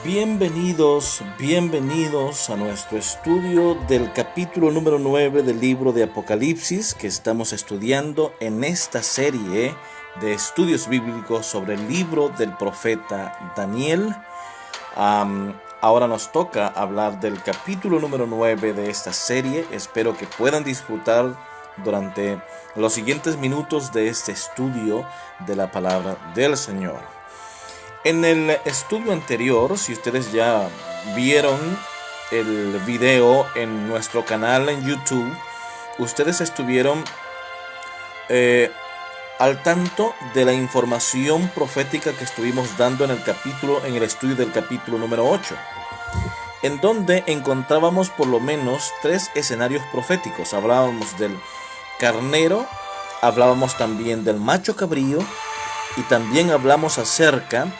Bienvenidos a nuestro estudio del capítulo número 9 del libro de Apocalipsis que estamos estudiando en esta serie de estudios bíblicos sobre el libro del profeta Daniel. Ahora nos toca hablar del capítulo número 9 de esta serie. Espero que puedan disfrutar durante los siguientes minutos de este estudio de la palabra del Señor. En el estudio anterior, si ustedes ya vieron el video en nuestro canal en YouTube, ustedes estuvieron al tanto de la información profética que estuvimos dando en el estudio del capítulo número 8, en donde encontrábamos por lo menos 3 escenarios proféticos. Hablábamos del carnero, hablábamos también del macho cabrío y también hablamos acerca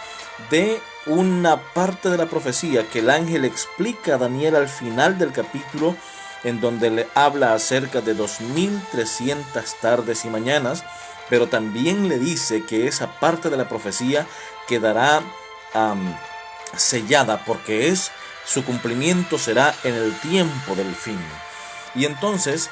de una parte de la profecía que el ángel explica a Daniel al final del capítulo, en donde le habla acerca de 2300 tardes y mañanas, pero también le dice que esa parte de la profecía quedará sellada, porque su cumplimiento será en el tiempo del fin. Y entonces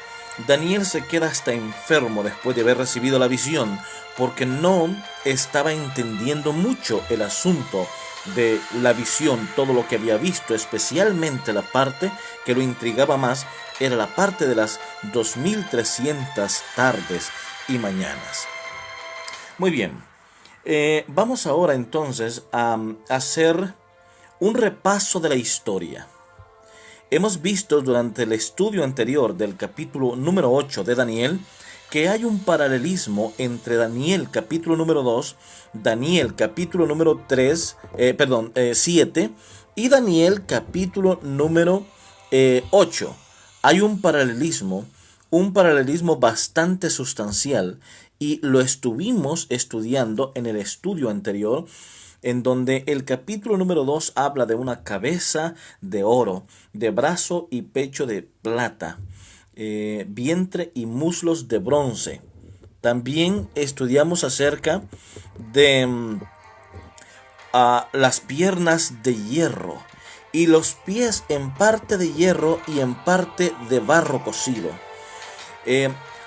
Daniel se queda hasta enfermo después de haber recibido la visión, porque no estaba entendiendo mucho el asunto de la visión, todo lo que había visto, especialmente la parte que lo intrigaba más, era la parte de las 2300 tardes y mañanas. Muy bien, vamos ahora entonces a hacer un repaso de la historia. Hemos visto durante el estudio anterior del capítulo número 8 de Daniel que hay un paralelismo entre Daniel capítulo número 2, Daniel capítulo número 7 y Daniel capítulo número 8. Hay un paralelismo bastante sustancial, y lo estuvimos estudiando en el estudio anterior, en donde el capítulo número 2 habla de una cabeza de oro, de brazo y pecho de plata, vientre y muslos de bronce. También estudiamos acerca de las piernas de hierro y los pies en parte de hierro y en parte de barro cocido,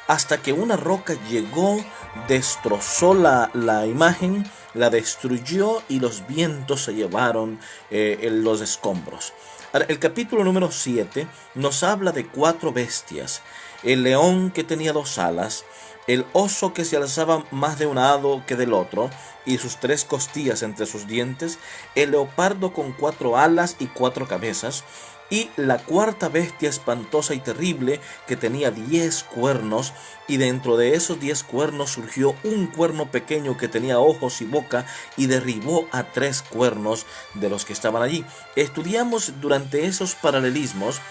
hasta que una roca llegó, destrozó la imagen, la destruyó y los vientos se llevaron los escombros. Ahora, el capítulo número 7 nos habla de 4 bestias: el león que tenía 2 alas, el oso que se alzaba más de un lado que del otro y sus 3 costillas entre sus dientes, el leopardo con 4 alas y 4 cabezas, y la 4ª bestia espantosa y terrible que tenía 10 cuernos, y dentro de esos 10 cuernos surgió un cuerno pequeño que tenía ojos y boca y derribó a 3 cuernos de los que estaban allí. Estudiamos durante esos paralelismos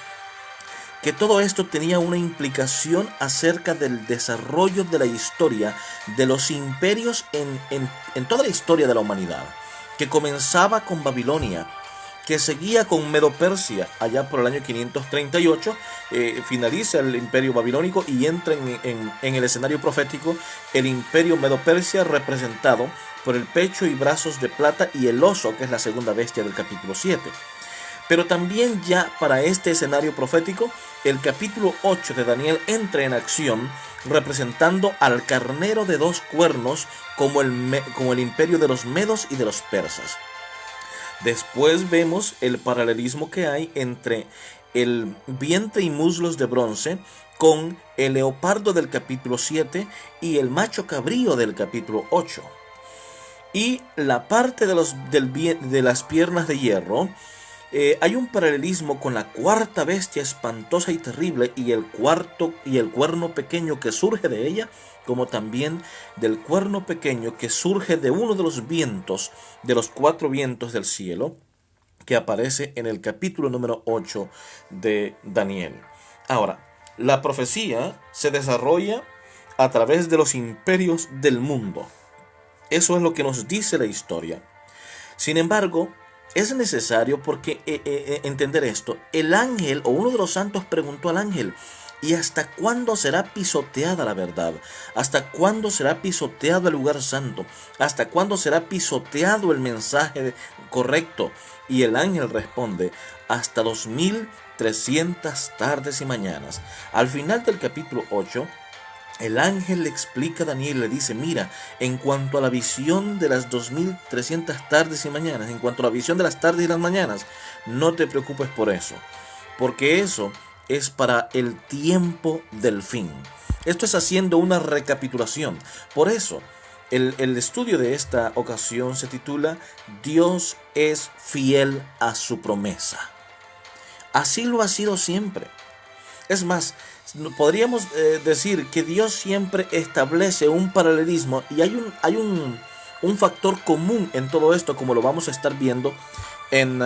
que todo esto tenía una implicación acerca del desarrollo de la historia de los imperios en toda la historia de la humanidad, que comenzaba con Babilonia, que seguía con Medo-Persia allá por el año 538, finaliza el imperio babilónico y entra en el escenario profético el imperio Medo-Persia, representado por el pecho y brazos de plata y el oso, que es la segunda bestia del capítulo 7. Pero también ya para este escenario profético, el capítulo 8 de Daniel entra en acción, representando al carnero de 2 cuernos como el imperio de los medos y de los persas. Después vemos el paralelismo que hay entre el vientre y muslos de bronce con el leopardo del capítulo 7 y el macho cabrío del capítulo 8. Y la parte de las piernas de hierro, hay un paralelismo con la 4ª bestia espantosa y terrible y el cuerno pequeño que surge de ella, como también del cuerno pequeño que surge de uno de los vientos, de los 4 vientos del cielo, que aparece en el capítulo número 8 de Daniel. Ahora, la profecía se desarrolla a través de los imperios del mundo. Eso es lo que nos dice la historia. Sin embargo, es necesario entender esto. El ángel o uno de los santos preguntó al ángel: ¿Y hasta cuándo será pisoteada la verdad? ¿Hasta cuándo será pisoteado el lugar santo? ¿Hasta cuándo será pisoteado el mensaje correcto? Y el ángel responde, hasta 2300 tardes y mañanas. Al final del capítulo 8, el ángel le explica a Daniel, le dice, mira, en cuanto a la visión de las 2300 tardes y mañanas, en cuanto a la visión de las tardes y las mañanas, no te preocupes por eso, porque eso es para el tiempo del fin. Esto es haciendo una recapitulación. Por eso, el estudio de esta ocasión se titula Dios es fiel a su promesa. Así lo ha sido siempre. Es más, podríamos decir que Dios siempre establece un paralelismo y hay un factor común en todo esto, como lo vamos a estar viendo en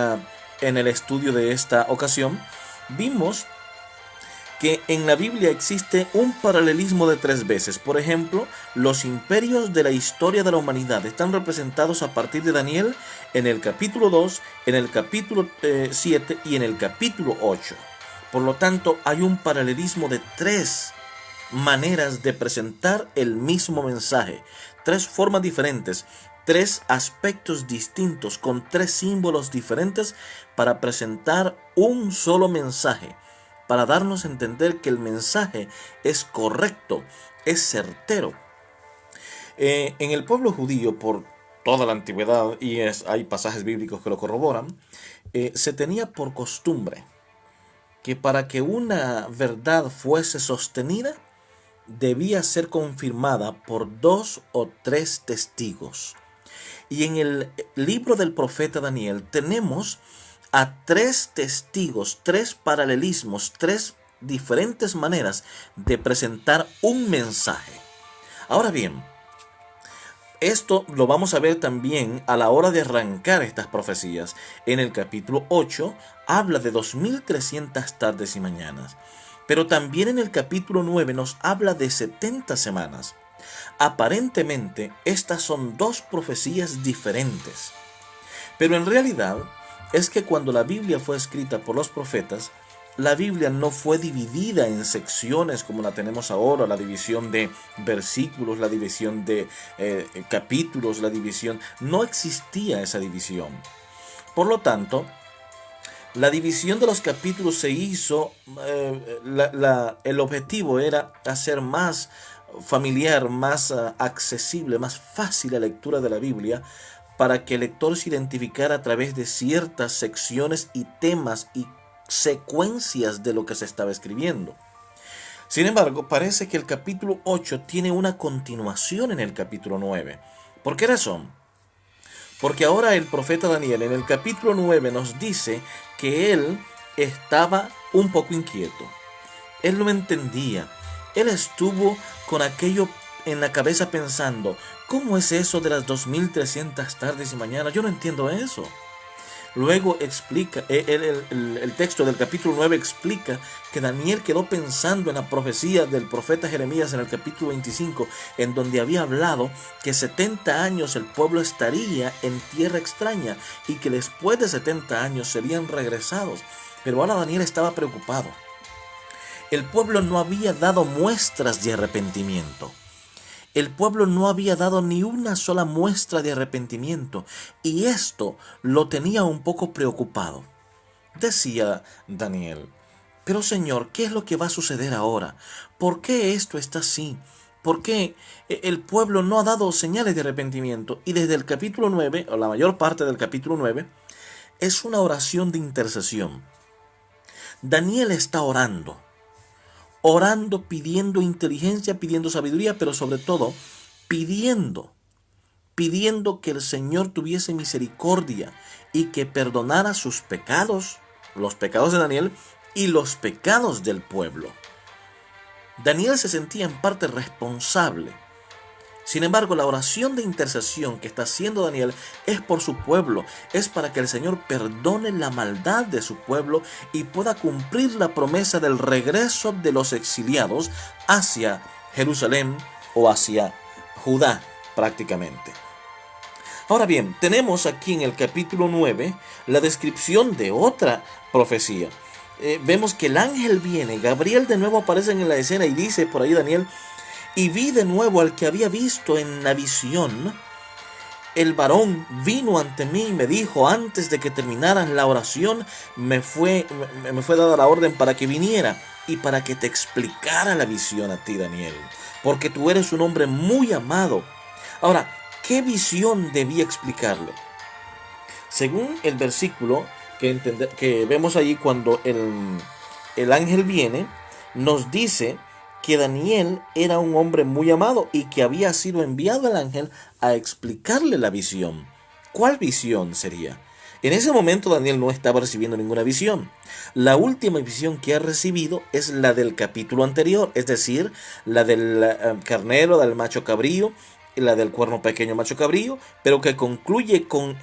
el estudio de esta ocasión. Vimos que en la Biblia existe un paralelismo de 3 veces. Por ejemplo, los imperios de la historia de la humanidad están representados a partir de Daniel en el capítulo 2, en el capítulo 7 y en el capítulo 8. Por lo tanto, hay un paralelismo de 3 maneras de presentar el mismo mensaje, 3 formas diferentes, 3 aspectos distintos con 3 símbolos diferentes para presentar un solo mensaje, para darnos a entender que el mensaje es correcto, es certero. En el pueblo judío, por toda la antigüedad, y hay pasajes bíblicos que lo corroboran, se tenía por costumbre que para que una verdad fuese sostenida, debía ser confirmada por 2 o 3 testigos. Y en el libro del profeta Daniel tenemos a 3 testigos, 3 paralelismos, 3 diferentes maneras de presentar un mensaje. Ahora bien, esto lo vamos a ver también a la hora de arrancar estas profecías. En el capítulo 8 habla de 2300 tardes y mañanas. Pero también en el capítulo 9 nos habla de 70 semanas. Aparentemente, estas son 2 profecías diferentes. Pero en realidad es que cuando la Biblia fue escrita por los profetas, la Biblia no fue dividida en secciones como la tenemos ahora, la división de versículos, la división de capítulos, la división. No existía esa división. Por lo tanto, la división de los capítulos se hizo, el objetivo era hacer más familiar, más accesible, más fácil la lectura de la Biblia, para que el lector se identificara a través de ciertas secciones y temas y secuencias de lo que se estaba escribiendo. Sin embargo, parece que el capítulo 8 tiene una continuación en el capítulo 9. ¿Por qué razón? Porque ahora el profeta Daniel en el capítulo 9 nos dice que él estaba un poco inquieto. Él no entendía. Él estuvo con aquello en la cabeza pensando, ¿cómo es eso de las 2300 tardes y mañanas? Yo no entiendo eso. Luego explica, el texto del capítulo 9 explica que Daniel quedó pensando en la profecía del profeta Jeremías en el capítulo 25, en donde había hablado que 70 años el pueblo estaría en tierra extraña y que después de 70 años serían regresados. Pero ahora Daniel estaba preocupado. El pueblo no había dado muestras de arrepentimiento. El pueblo no había dado ni una sola muestra de arrepentimiento y esto lo tenía un poco preocupado. Decía Daniel, pero Señor, ¿qué es lo que va a suceder ahora? ¿Por qué esto está así? ¿Por qué el pueblo no ha dado señales de arrepentimiento? Y desde el capítulo 9, o la mayor parte del capítulo 9, es una oración de intercesión. Daniel está orando, pidiendo inteligencia, pidiendo sabiduría, pero sobre todo pidiendo que el Señor tuviese misericordia y que perdonara sus pecados, los pecados de Daniel y los pecados del pueblo. Daniel se sentía en parte responsable. Sin embargo, la oración de intercesión que está haciendo Daniel es por su pueblo, es para que el Señor perdone la maldad de su pueblo y pueda cumplir la promesa del regreso de los exiliados hacia Jerusalén o hacia Judá prácticamente. Ahora bien, tenemos aquí en el capítulo 9 la descripción de otra profecía. vemos que el ángel viene, Gabriel de nuevo aparece en la escena y dice por ahí Daniel, y vi de nuevo al que había visto en la visión. El varón vino ante mí y me dijo, antes de que terminaras la oración, me fue dada la orden para que viniera y para que te explicara la visión a ti, Daniel, porque tú eres un hombre muy amado. Ahora, ¿qué visión debía explicarle? Según el versículo que vemos allí cuando el ángel viene, nos dice que Daniel era un hombre muy amado y que había sido enviado el ángel a explicarle la visión. ¿Cuál visión sería? En ese momento Daniel no estaba recibiendo ninguna visión. La última visión que ha recibido es la del capítulo anterior, es decir, la del carnero, del macho cabrío, la del cuerno pequeño macho cabrío, pero que concluye con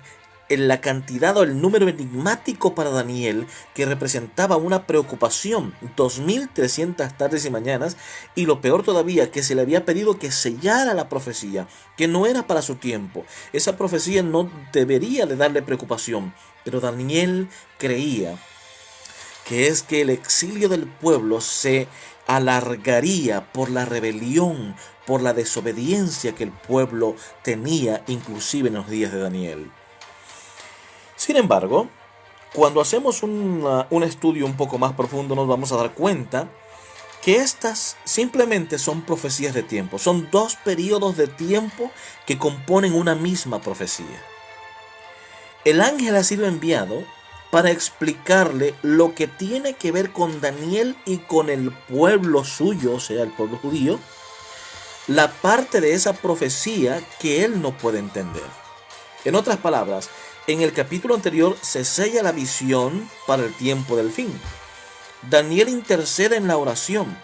en la cantidad o el número enigmático para Daniel, que representaba una preocupación, 2300 tardes y mañanas, y lo peor todavía, que se le había pedido que sellara la profecía, que no era para su tiempo. Esa profecía no debería de darle preocupación, pero Daniel creía que es que el exilio del pueblo se alargaría por la rebelión, por la desobediencia que el pueblo tenía, inclusive en los días de Daniel. Sin embargo, cuando hacemos un estudio un poco más profundo, nos vamos a dar cuenta que estas simplemente son profecías de tiempo. Son dos periodos de tiempo que componen una misma profecía. El ángel ha sido enviado para explicarle lo que tiene que ver con Daniel y con el pueblo suyo, o sea, el pueblo judío, la parte de esa profecía que él no puede entender. En otras palabras, en el capítulo anterior se sella la visión para el tiempo del fin. Daniel intercede en la oración.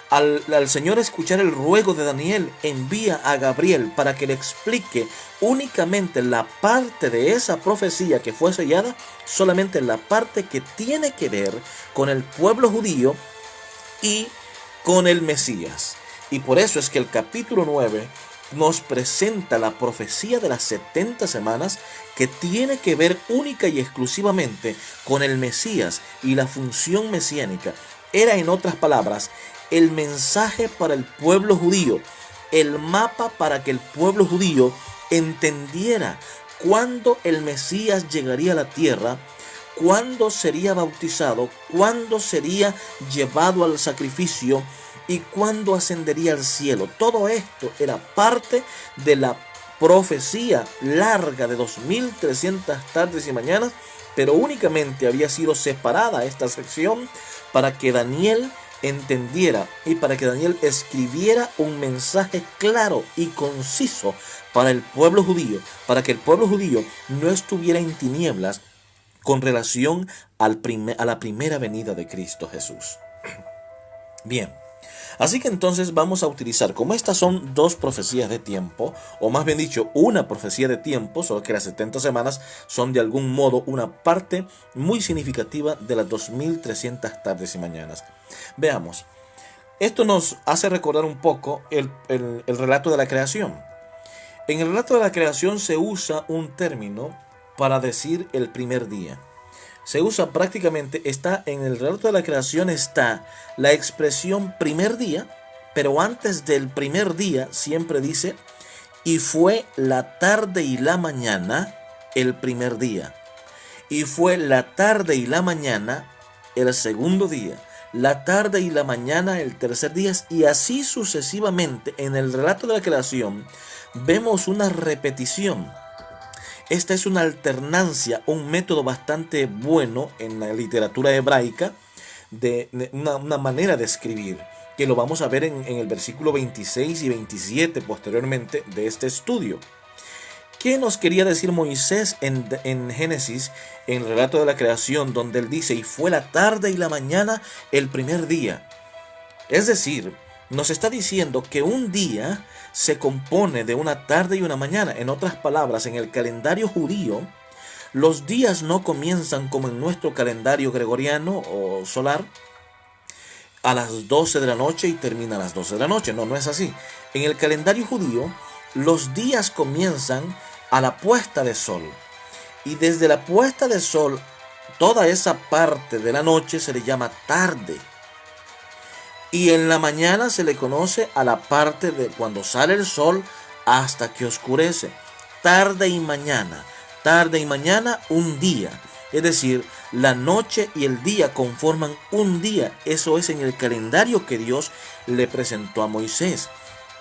Al Señor escuchar el ruego de Daniel, envía a Gabriel para que le explique únicamente la parte de esa profecía que fue sellada, solamente la parte que tiene que ver con el pueblo judío y con el Mesías. Y por eso es que el capítulo 9 nos presenta la profecía de las 70 semanas que tiene que ver única y exclusivamente con el Mesías y la función mesiánica. Era, en otras palabras, el mensaje para el pueblo judío, el mapa para que el pueblo judío entendiera cuándo el Mesías llegaría a la tierra, cuándo sería bautizado, cuándo sería llevado al sacrificio y cuándo ascendería al cielo. Todo esto era parte de la profecía larga de 2300 tardes y mañanas, pero únicamente había sido separada esta sección para que Daniel entendiera y para que Daniel escribiera un mensaje claro y conciso para el pueblo judío, para que el pueblo judío no estuviera en tinieblas con relación a la primera venida de Cristo Jesús. Bien. Así que entonces vamos a utilizar, como estas son dos profecías de tiempo, o más bien dicho, una profecía de tiempo, solo que las 70 semanas son de algún modo una parte muy significativa de las 2300 tardes y mañanas. Veamos, esto nos hace recordar un poco el relato de la creación. En el relato de la creación se usa un término para decir el primer día. Se usa prácticamente, está en el relato de la creación, está la expresión primer día, pero antes del primer día siempre dice, y fue la tarde y la mañana el primer día, y fue la tarde y la mañana el segundo día, la tarde y la mañana el tercer día, y así sucesivamente. En el relato de la creación vemos una repetición. Esta es una alternancia, un método bastante bueno en la literatura hebraica, de una manera de escribir, que lo vamos a ver en el versículo 26 y 27 posteriormente de este estudio. ¿Qué nos quería decir Moisés en Génesis, en el relato de la creación, donde él dice, y fue la tarde y la mañana el primer día? Es decir, nos está diciendo que un día se compone de una tarde y una mañana. En otras palabras, en el calendario judío, los días no comienzan como en nuestro calendario gregoriano o solar a las 12 de la noche y terminan a las 12 de la noche. No, no es así. En el calendario judío, los días comienzan a la puesta de sol. Y desde la puesta de sol toda esa parte de la noche se le llama tarde. Y en la mañana se le conoce a la parte de cuando sale el sol hasta que oscurece. Tarde y mañana un día. Es decir, la noche y el día conforman un día. Eso es en el calendario que Dios le presentó a Moisés.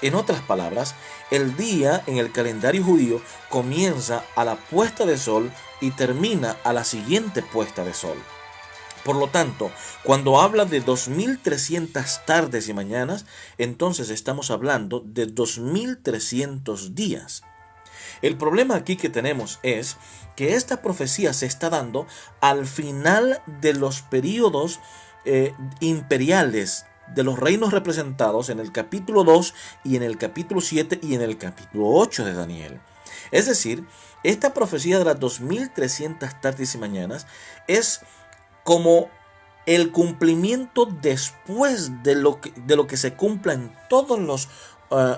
En otras palabras, el día en el calendario judío comienza a la puesta de sol y termina a la siguiente puesta de sol. Por lo tanto, cuando habla de 2300 tardes y mañanas, entonces estamos hablando de 2300 días. El problema aquí que tenemos es que esta profecía se está dando al final de los periodos imperiales de los reinos representados en el capítulo 2 y en el capítulo 7 y en el capítulo 8 de Daniel. Es decir, esta profecía de las 2300 tardes y mañanas es como el cumplimiento después de lo que se cumpla en todos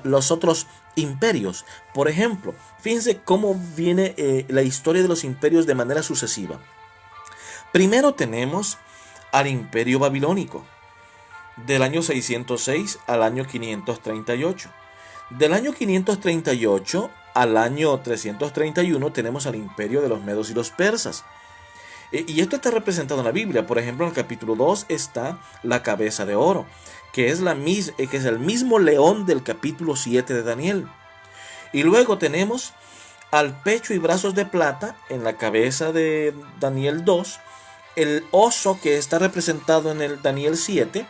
los otros imperios. Por ejemplo, fíjense cómo viene la historia de los imperios de manera sucesiva. Primero tenemos al imperio babilónico, del año 606 al año 538. Del año 538 al año 331 tenemos al imperio de los medos y los persas. Y esto está representado en la Biblia. Por ejemplo, en el capítulo 2 está la cabeza de oro, que es el mismo león del capítulo 7 de Daniel. Y luego tenemos al pecho y brazos de plata en la cabeza de Daniel 2, el oso que está representado en el Daniel 7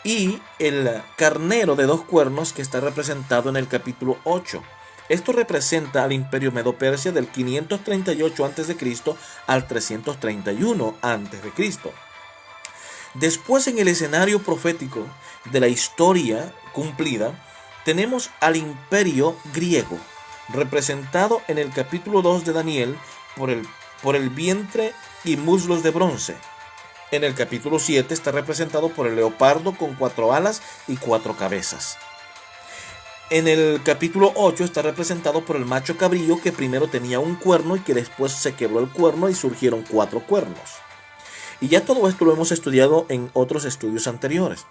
y el carnero de 2 cuernos que está representado en el capítulo 8. Esto representa al imperio Medo-Persia del 538 a.C. al 331 a.C. Después, en el escenario profético de la historia cumplida, tenemos al imperio griego, representado en el capítulo 2 de Daniel por el vientre y muslos de bronce. En el capítulo 7 está representado por el leopardo con 4 alas y 4 cabezas. En el capítulo 8 está representado por el macho cabrío, que primero tenía un cuerno y que después se quebró el cuerno y surgieron 4 cuernos. Y ya todo esto lo hemos estudiado en otros estudios anteriores.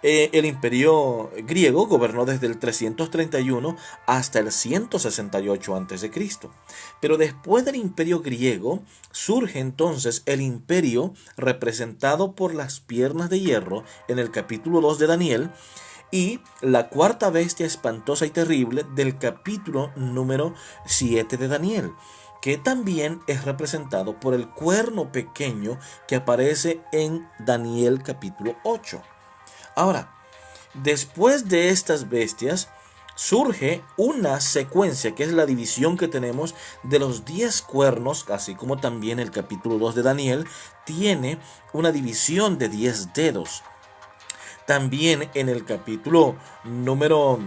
El imperio griego gobernó desde el 331 hasta el 168 a.C. Pero después del imperio griego surge entonces el imperio representado por las piernas de hierro en el capítulo 2 de Daniel y la cuarta bestia espantosa y terrible del capítulo número 7 de Daniel, que también es representado por el cuerno pequeño que aparece en Daniel capítulo 8. Ahora, después de estas bestias, surge una secuencia que es la división que tenemos de los 10 cuernos, así como también el capítulo 2 de Daniel tiene una división de 10 dedos. También en el capítulo número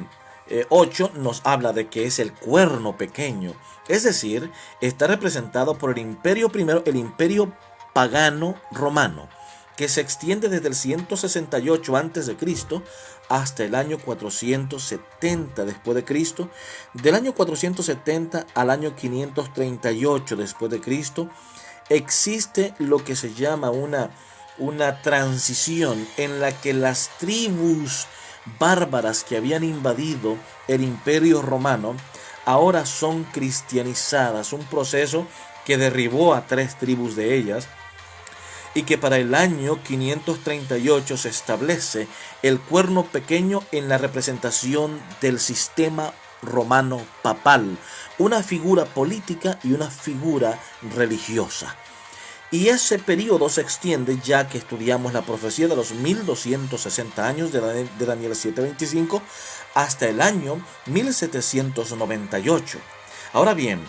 8 nos habla de que es el cuerno pequeño, es decir, está representado por el imperio primero, el imperio pagano romano, que se extiende desde el 168 a.C. hasta el año 470 después de Cristo. Del año 470 al año 538 después de Cristo existe lo que se llama una transición en la que las tribus bárbaras que habían invadido el imperio romano ahora son cristianizadas, un proceso que derribó a 3 tribus de ellas, y que para el año 538 se establece el cuerno pequeño en la representación del sistema romano papal, una figura política y una figura religiosa. Y ese periodo se extiende, ya que estudiamos la profecía de los 1260 años de Daniel 7:25 hasta el año 1798. Ahora bien,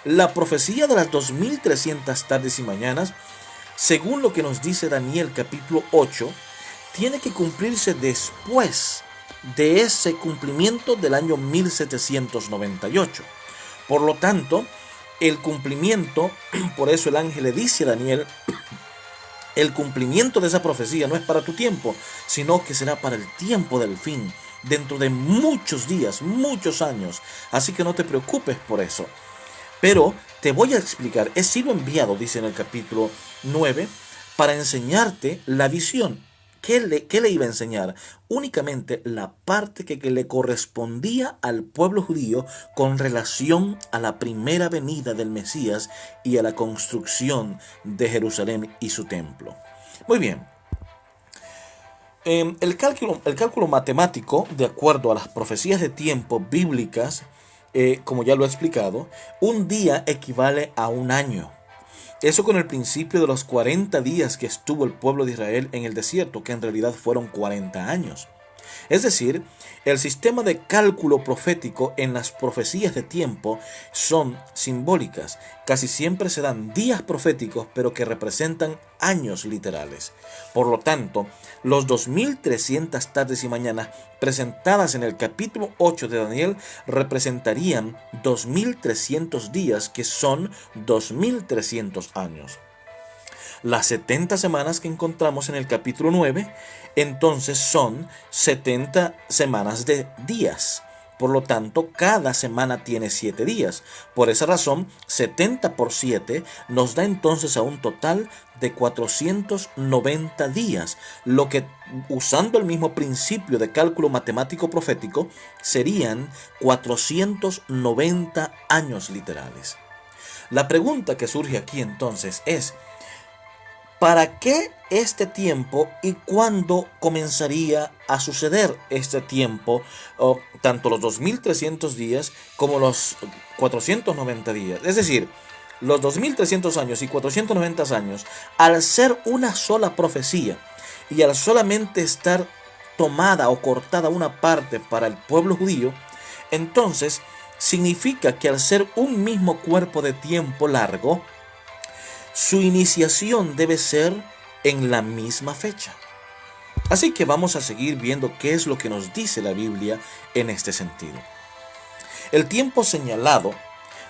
la profecía de las 2300 tardes y mañanas, según lo que nos dice Daniel capítulo 8, tiene que cumplirse después de ese cumplimiento del año 1798. Por lo tanto, el cumplimiento, por eso el ángel le dice a Daniel, el cumplimiento de esa profecía no es para tu tiempo, sino que será para el tiempo del fin, dentro de muchos días, muchos años. Así que no te preocupes por eso. Pero te voy a explicar, he sido enviado, dice en el capítulo 9, para enseñarte la visión. ¿Qué le iba a enseñar? Únicamente la parte que le correspondía al pueblo judío con relación a la primera venida del Mesías y a la construcción de Jerusalén y su templo. Muy bien. El cálculo matemático, de acuerdo a las profecías de tiempo bíblicas, como ya lo he explicado, un día equivale a un año. Eso con el principio de los 40 días que estuvo el pueblo de Israel en el desierto, que en realidad fueron 40 años. Es decir, el sistema de cálculo profético en las profecías de tiempo son simbólicas. Casi siempre se dan días proféticos, pero que representan años literales. Por lo tanto, los 2300 tardes y mañanas presentadas en el capítulo 8 de Daniel representarían 2300 días, que son 2300 años. Las 70 semanas que encontramos en el capítulo 9, entonces son 70 semanas de días. Por lo tanto, cada semana tiene 7 días. Por esa razón, 70 por 7 nos da entonces a un total de 490 días, lo que, usando el mismo principio de cálculo matemático profético, serían 490 años literales. La pregunta que surge aquí entonces es: ¿para qué este tiempo y cuándo comenzaría a suceder este tiempo? Tanto los 2300 días como los 490 días. Es decir, los 2300 años y 490 años, al ser una sola profecía y al solamente estar tomada o cortada una parte para el pueblo judío, entonces significa que al ser un mismo cuerpo de tiempo largo, su iniciación debe ser en la misma fecha. Así que vamos a seguir viendo qué es lo que nos dice la Biblia en este sentido. El tiempo señalado,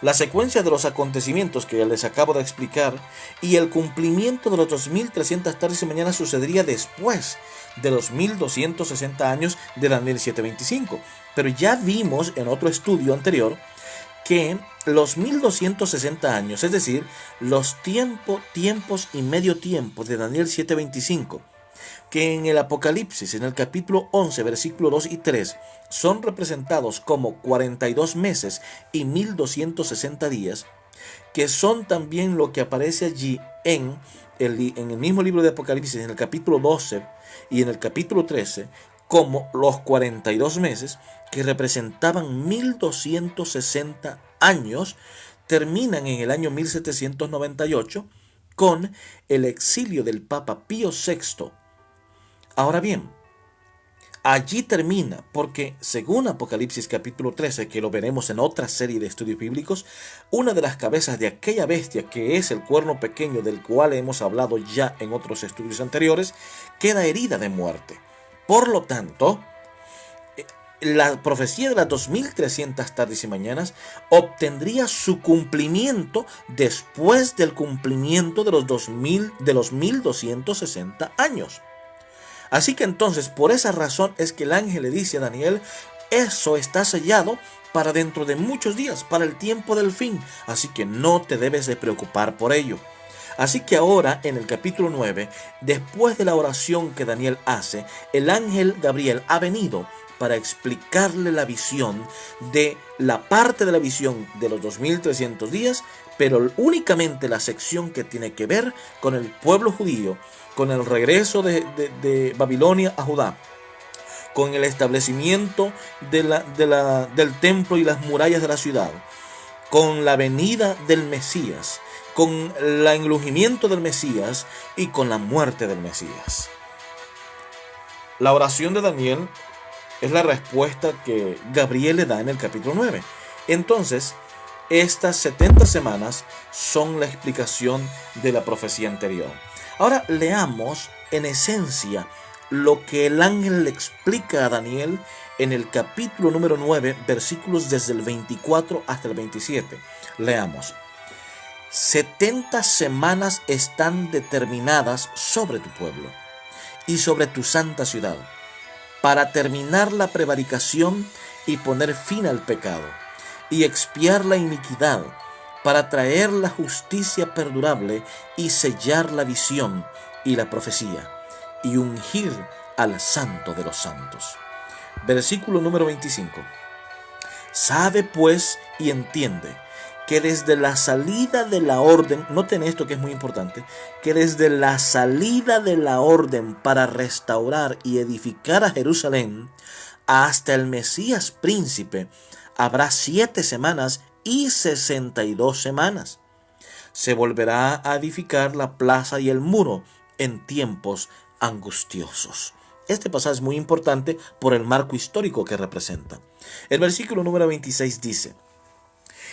la secuencia de los acontecimientos que les acabo de explicar y el cumplimiento de los 2300 tardes y mañanas sucedería después de los 1260 años de Daniel 7:25. Pero ya vimos en otro estudio anterior que los 1260 años, es decir, los tiempos y medio tiempo de Daniel 7:25, que en el Apocalipsis, en el capítulo 11, versículos 2 y 3, son representados como 42 meses y 1260 días, que son también lo que aparece allí en el mismo libro de Apocalipsis, en el capítulo 12 y en el capítulo 13, como los 42 meses, que representaban 1260 años, terminan en el año 1798 con el exilio del Papa Pío VI. Ahora bien, allí termina, porque según Apocalipsis capítulo 13, que lo veremos en otra serie de estudios bíblicos, una de las cabezas de aquella bestia, que es el cuerno pequeño del cual hemos hablado ya en otros estudios anteriores, queda herida de muerte. Por lo tanto, la profecía de las 2300 tardes y mañanas obtendría su cumplimiento después del cumplimiento de los 1260 años. Así que entonces, por esa razón es que el ángel le dice a Daniel: eso está sellado para dentro de muchos días, para el tiempo del fin, así que no te debes de preocupar por ello. Así que ahora, en el capítulo 9, después de la oración que Daniel hace, el ángel Gabriel ha venido para explicarle la visión de la parte de la visión de los 2300 días, pero únicamente la sección que tiene que ver con el pueblo judío, con el regreso de Babilonia a Judá, con el establecimiento del templo y las murallas de la ciudad, con la venida del Mesías, con el enlujimiento del Mesías y con la muerte del Mesías. La oración de Daniel es la respuesta que Gabriel le da en el capítulo 9. Entonces, estas 70 semanas son la explicación de la profecía anterior. Ahora leamos en esencia lo que el ángel le explica a Daniel en el capítulo número 9, versículos desde el 24 hasta el 27. Leamos. 70 semanas están determinadas sobre tu pueblo y sobre tu santa ciudad, para terminar la prevaricación y poner fin al pecado, y expiar la iniquidad, para traer la justicia perdurable y sellar la visión y la profecía, y ungir al Santo de los Santos. Versículo número 25. Sabe pues y entiende que desde la salida de la orden, noten esto que es muy importante, que desde la salida de la orden para restaurar y edificar a Jerusalén hasta el Mesías príncipe habrá 7 semanas y 62 semanas. Se volverá a edificar la plaza y el muro en tiempos angustiosos. Este pasaje es muy importante por el marco histórico que representa. El versículo número 26 dice: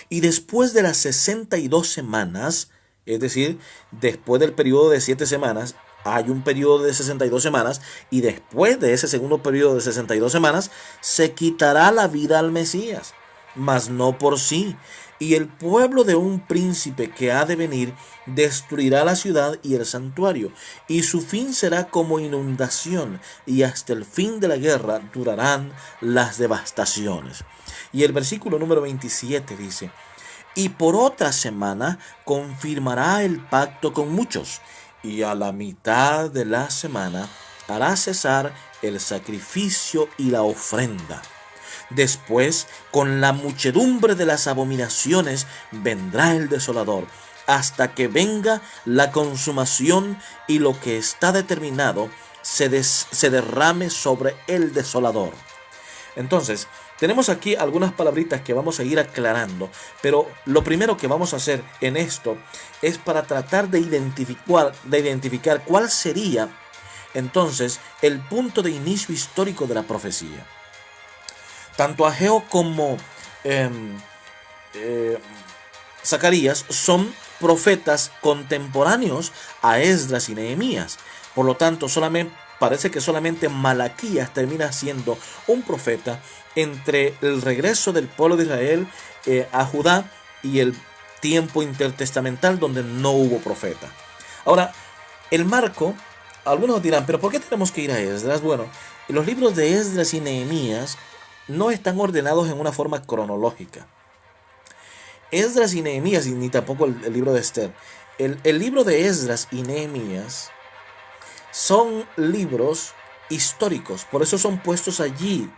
y después de las 62 semanas, es decir, después del periodo de 7 semanas, hay un periodo de 62 semanas, y después de ese segundo periodo de 62 semanas, se quitará la vida al Mesías, mas no por sí. Y el pueblo de un príncipe que ha de venir destruirá la ciudad y el santuario, y su fin será como inundación, y hasta el fin de la guerra durarán las devastaciones. Y el versículo número 27 dice: y por otra semana confirmará el pacto con muchos, y a la mitad de la semana hará cesar el sacrificio y la ofrenda. Después, con la muchedumbre de las abominaciones, vendrá el desolador, hasta que venga la consumación y lo que está determinado se derrame sobre el desolador. Entonces, tenemos aquí algunas palabritas que vamos a ir aclarando, pero lo primero que vamos a hacer en esto es para tratar de identificar cuál sería entonces el punto de inicio histórico de la profecía. Tanto Ageo como Zacarías son profetas contemporáneos a Esdras y Nehemías. Por lo tanto, parece que solamente Malaquías termina siendo un profeta entre el regreso del pueblo de Israel a Judá y el tiempo intertestamental donde no hubo profeta. Ahora, el marco, algunos dirán, ¿pero por qué tenemos que ir a Esdras? Bueno, los libros de Esdras y Nehemías no están ordenados en una forma cronológica. Esdras y Nehemías, y ni tampoco el libro de Esther. El libro de Esdras y Nehemías son libros históricos, por eso son puestos allí,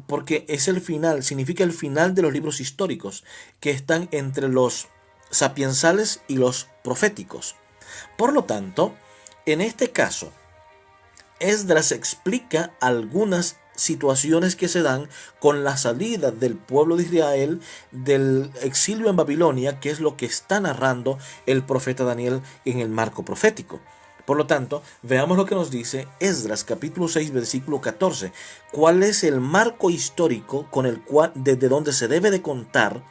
porque es el final, significa el final de los libros históricos, que están entre los sapiensales y los proféticos. Por lo tanto, en este caso, Esdras explica algunas situaciones que se dan con la salida del pueblo de Israel del exilio en Babilonia, que es lo que está narrando el profeta Daniel en el marco profético. Por lo tanto, veamos lo que nos dice Esdras capítulo 6 versículo 14. ¿Cuál es el marco histórico con el cual, desde donde se debe de contar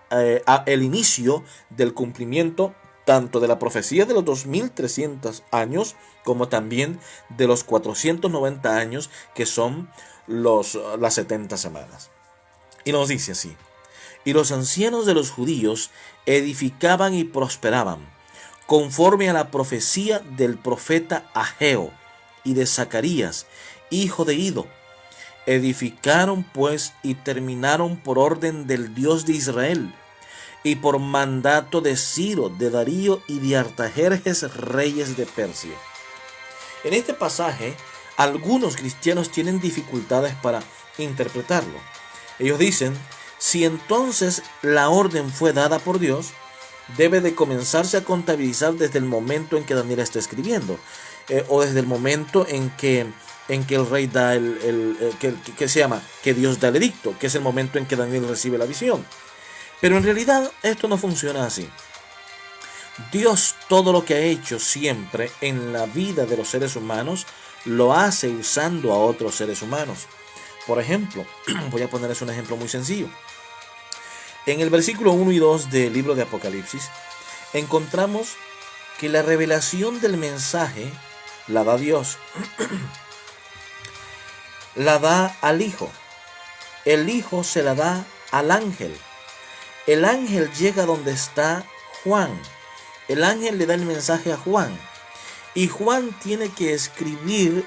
el inicio del cumplimiento tanto de la profecía de los 2300 años como también de los 490 años que son las 70 semanas? Y nos dice así: y los ancianos de los judíos edificaban y prosperaban, conforme a la profecía del profeta Ageo y de Zacarías, hijo de Ido. Edificaron pues y terminaron por orden del Dios de Israel, y por mandato de Ciro, de Darío y de Artajerjes, reyes de Persia. En este pasaje, algunos cristianos tienen dificultades para interpretarlo. Ellos dicen: si entonces la orden fue dada por Dios, debe de comenzarse a contabilizar desde el momento en que Daniel está escribiendo, o desde el momento en que el rey da que Dios da el edicto, que es el momento en que Daniel recibe la visión. Pero en realidad esto no funciona así. Dios, todo lo que ha hecho siempre en la vida de los seres humanos, lo hace usando a otros seres humanos. Por ejemplo, voy a ponerles un ejemplo muy sencillo. En el versículo 1 y 2 del libro de Apocalipsis, encontramos que la revelación del mensaje la da Dios. La da al Hijo. El Hijo se la da al ángel. El ángel llega donde está Juan. El ángel le da el mensaje a Juan. Y Juan tiene que escribir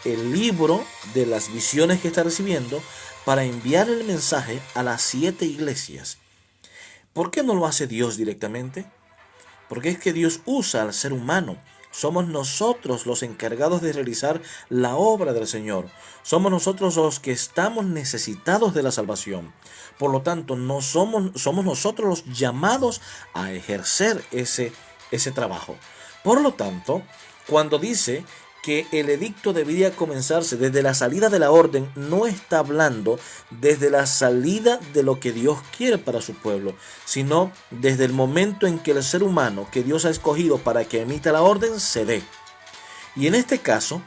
el libro de las visiones que está recibiendo para enviar el mensaje a las 7 iglesias. ¿Por qué no lo hace Dios directamente? Porque es que Dios usa al ser humano. Somos nosotros los encargados de realizar la obra del Señor. Somos nosotros los que estamos necesitados de la salvación. Por lo tanto, no somos nosotros los llamados a ejercer ese trabajo. Por lo tanto, cuando dice que el edicto debería comenzarse desde la salida de la orden, no está hablando desde la salida de lo que Dios quiere para su pueblo, sino desde el momento en que el ser humano que Dios ha escogido para que emita la orden se dé. Y en este caso,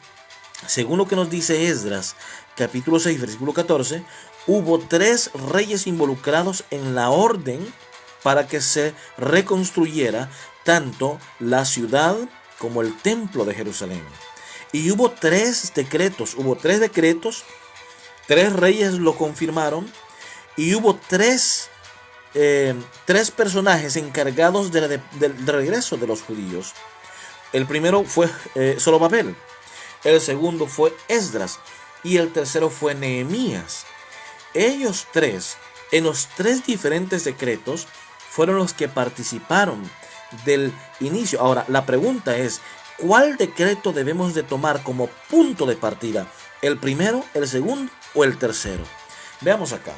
según lo que nos dice Esdras, capítulo 6, versículo 14, hubo 3 reyes involucrados en la orden para que se reconstruyera tanto la ciudad como el templo de Jerusalén. Y hubo 3 decretos, 3 reyes lo confirmaron, y hubo 3 personajes encargados del regreso de los judíos. El primero fue Zorobabel, el segundo fue Esdras y el tercero fue Nehemías. Ellos 3, en los 3 diferentes decretos, fueron los que participaron del inicio. Ahora, la pregunta es, ¿cuál decreto debemos de tomar como punto de partida? ¿El primero, el segundo o el tercero? Veamos acá.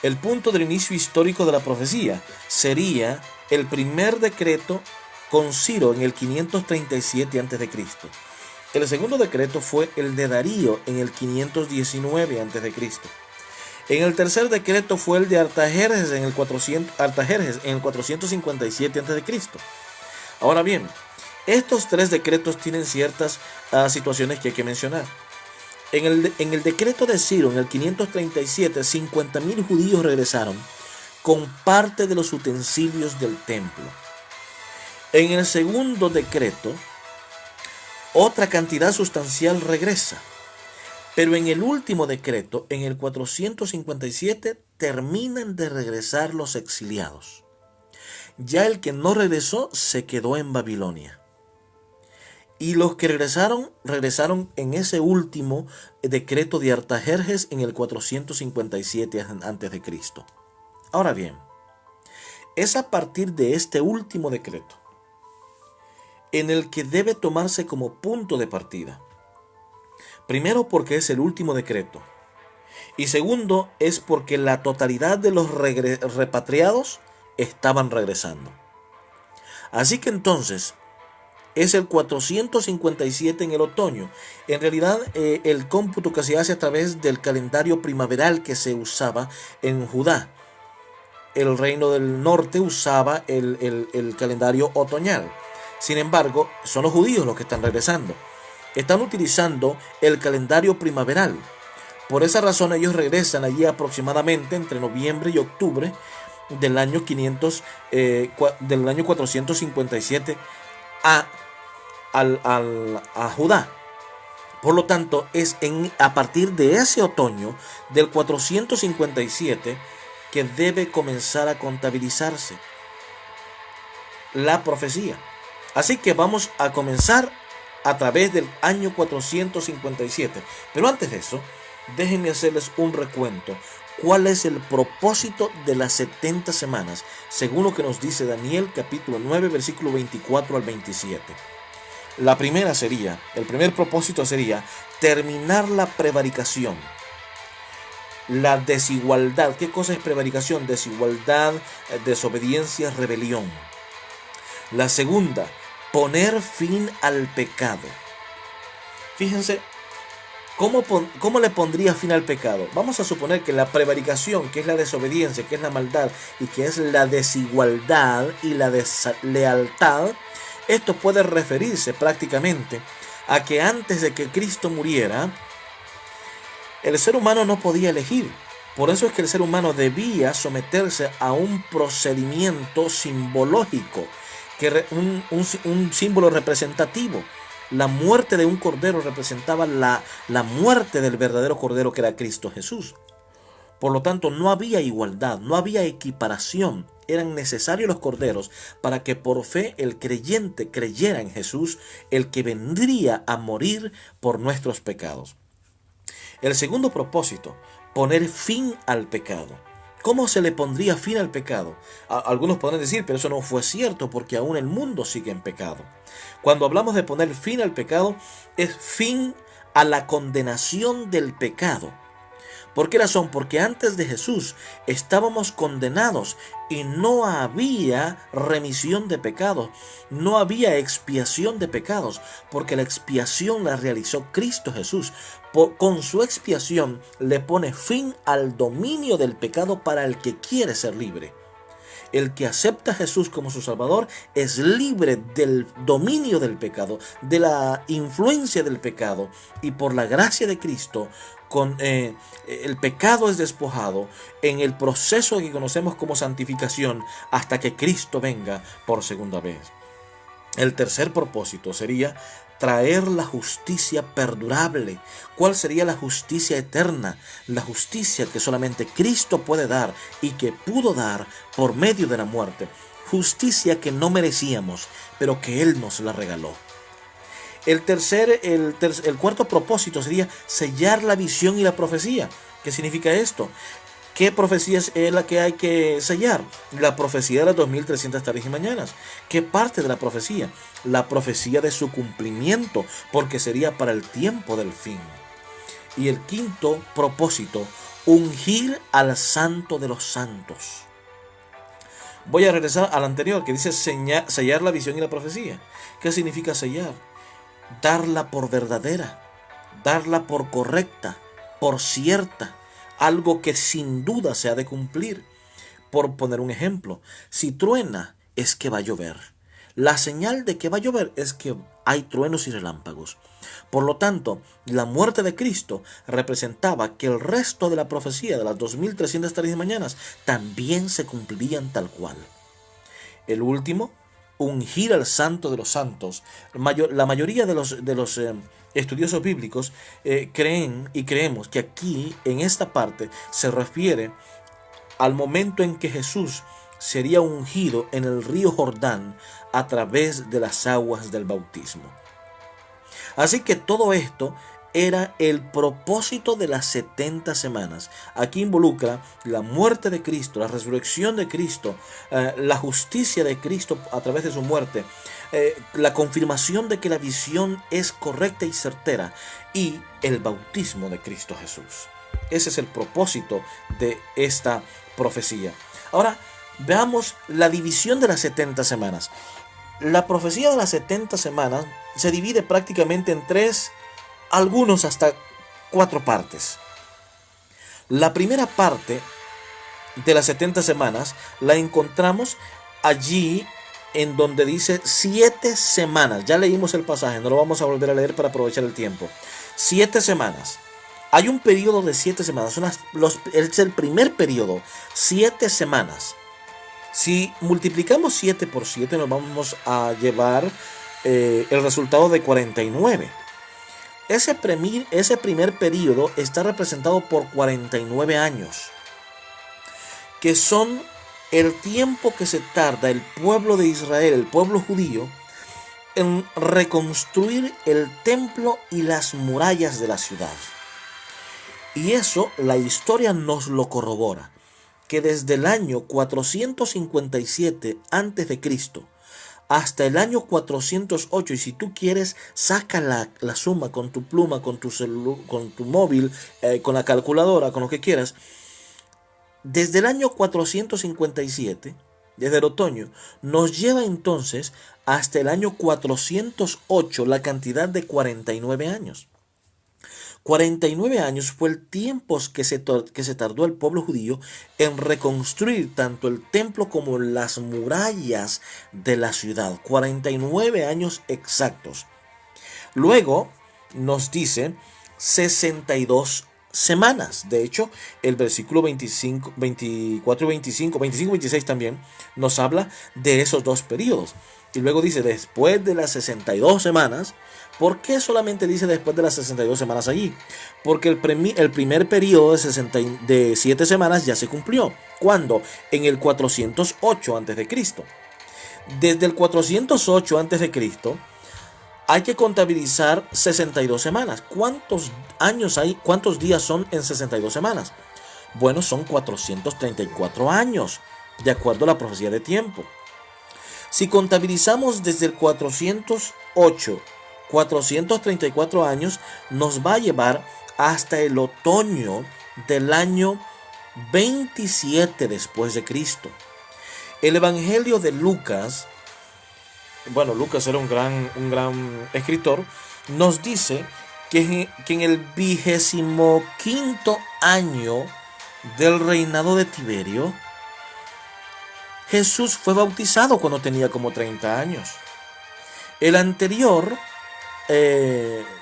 El punto del inicio histórico de la profecía sería el primer decreto con Ciro en el 537 a.C. El segundo decreto fue el de Darío en el 519 a.C. En el tercer decreto fue el de Artajerjes en el 457 a.C. Ahora bien, estos 3 decretos tienen ciertas situaciones que hay que mencionar. En el decreto de Ciro, en el 537, 50.000 judíos regresaron con parte de los utensilios del templo. En el segundo decreto, otra cantidad sustancial regresa. Pero en el último decreto, en el 457, terminan de regresar los exiliados. Ya el que no regresó se quedó en Babilonia. Y los que regresaron en ese último decreto de Artajerjes en el 457 a.C. Ahora bien, es a partir de este último decreto en el que debe tomarse como punto de partida. Primero, porque es el último decreto. Y segundo, es porque la totalidad de los repatriados estaban regresando. Así que entonces, es el 457 en el otoño. En realidad, el cómputo que se hace a través del calendario primaveral que se usaba en Judá. El reino del norte usaba el calendario otoñal. Sin embargo, son los judíos los que están regresando. Están utilizando el calendario primaveral. Por esa razón ellos regresan allí aproximadamente entre noviembre y octubre del año 457 a Judá. Por lo tanto, es a partir de ese otoño del 457 que debe comenzar a contabilizarse la profecía. Así que vamos a comenzar a través del año 457. Pero antes de eso, déjenme hacerles un recuento. ¿Cuál es el propósito de las 70 semanas? Según lo que nos dice Daniel capítulo 9, versículo 24 al 27. El primer propósito sería terminar la prevaricación, la desigualdad. ¿Qué cosa es prevaricación? Desigualdad, desobediencia, rebelión. La segunda, poner fin al pecado. Fíjense, ¿cómo le pondría fin al pecado? Vamos a suponer que la prevaricación, que es la desobediencia, que es la maldad, y que es la desigualdad y la deslealtad, esto puede referirse prácticamente a que antes de que Cristo muriera, el ser humano no podía elegir. Por eso es que el ser humano debía someterse a un procedimiento simbológico, un símbolo representativo. La muerte de un cordero representaba la muerte del verdadero cordero, que era Cristo Jesús. Por lo tanto, no había igualdad, no había equiparación. Eran necesarios los corderos para que por fe el creyente creyera en Jesús, el que vendría a morir por nuestros pecados. El segundo propósito, poner fin al pecado. ¿Cómo se le pondría fin al pecado? Algunos podrán decir, pero eso no fue cierto porque aún el mundo sigue en pecado. Cuando hablamos de poner fin al pecado, es fin a la condenación del pecado. ¿Por qué razón? Porque antes de Jesús estábamos condenados y no había remisión de pecados, no había expiación de pecados, porque la expiación la realizó Cristo Jesús. Con su expiación le pone fin al dominio del pecado para el que quiere ser libre. El que acepta a Jesús como su Salvador es libre del dominio del pecado, de la influencia del pecado, y por la gracia de Cristo el pecado es despojado en el proceso que conocemos como santificación hasta que Cristo venga por segunda vez. El tercer propósito sería traer la justicia perdurable. ¿Cuál sería la justicia eterna? La justicia que solamente Cristo puede dar y que pudo dar por medio de la muerte. Justicia que no merecíamos, pero que Él nos la regaló. El cuarto propósito sería sellar la visión y la profecía. ¿Qué significa esto? ¿Qué profecía es la que hay que sellar? La profecía de las 2300 tardes y mañanas. ¿Qué parte de la profecía? La profecía de su cumplimiento, porque sería para el tiempo del fin. Y el quinto propósito, ungir al Santo de los Santos. Voy a regresar al anterior, que dice sellar la visión y la profecía. ¿Qué significa sellar? Darla por verdadera, darla por correcta, por cierta, algo que sin duda se ha de cumplir. Por poner un ejemplo, si truena es que va a llover. La señal de que va a llover es que hay truenos y relámpagos. Por lo tanto, la muerte de Cristo representaba que el resto de la profecía de las 2300 tardes y mañanas también se cumplirían tal cual. El último, ungir al Santo de los Santos. La mayoría de los estudiosos bíblicos creen y creemos que aquí, en esta parte, se refiere al momento en que Jesús sería ungido en el río Jordán a través de las aguas del bautismo. Así que todo esto era el propósito de las 70 semanas. Aquí involucra la muerte de Cristo, la resurrección de Cristo, la justicia de Cristo a través de su muerte, la confirmación de que la visión es correcta y certera, y el bautismo de Cristo Jesús. Ese es el propósito de esta profecía. Ahora, veamos la división de las 70 semanas. La profecía de las 70 semanas se divide prácticamente en tres, algunos hasta 4 partes. La primera parte de las 70 semanas la encontramos allí en donde dice 7 semanas. Ya leímos el pasaje, no lo vamos a volver a leer para aprovechar el tiempo. 7 semanas. Hay un periodo de 7 semanas. Es el primer periodo, 7 semanas. Si multiplicamos 7 por 7 nos vamos a llevar el resultado de 49. Ese primer periodo está representado por 49 años, que son el tiempo que se tarda el pueblo de Israel, el pueblo judío, en reconstruir el templo y las murallas de la ciudad. Y eso la historia nos lo corrobora, que desde el año 457 a.C. hasta el año 408, y si tú quieres, saca la suma con tu pluma, con tu móvil, con la calculadora, con lo que quieras. Desde el año 457, desde el otoño, nos lleva entonces hasta el año 408, la cantidad de 49 años. 49 años fue el tiempo que se tardó el pueblo judío en reconstruir tanto el templo como las murallas de la ciudad. 49 años exactos. Luego nos dice 62 semanas. De hecho, el versículo 25, 24 y 25 y 26 también nos habla de esos dos periodos. Y luego dice, después de las 62 semanas, ¿por qué solamente dice después de las 62 semanas allí? Porque el primer periodo de 7 semanas ya se cumplió. ¿Cuándo? En el 408 a.C. Desde el 408 a.C. hay que contabilizar 62 semanas. ¿Cuántos años hay? ¿Cuántos días son en 62 semanas? Bueno, son 434 años, de acuerdo a la profecía de tiempo. Si contabilizamos desde el 408, 434 años, nos va a llevar hasta el otoño del año 27 después de Cristo. El Evangelio de Lucas, bueno, Lucas era un gran escritor, nos dice que en el 25º año del reinado de Tiberio, Jesús fue bautizado cuando tenía como 30 años. El anterior,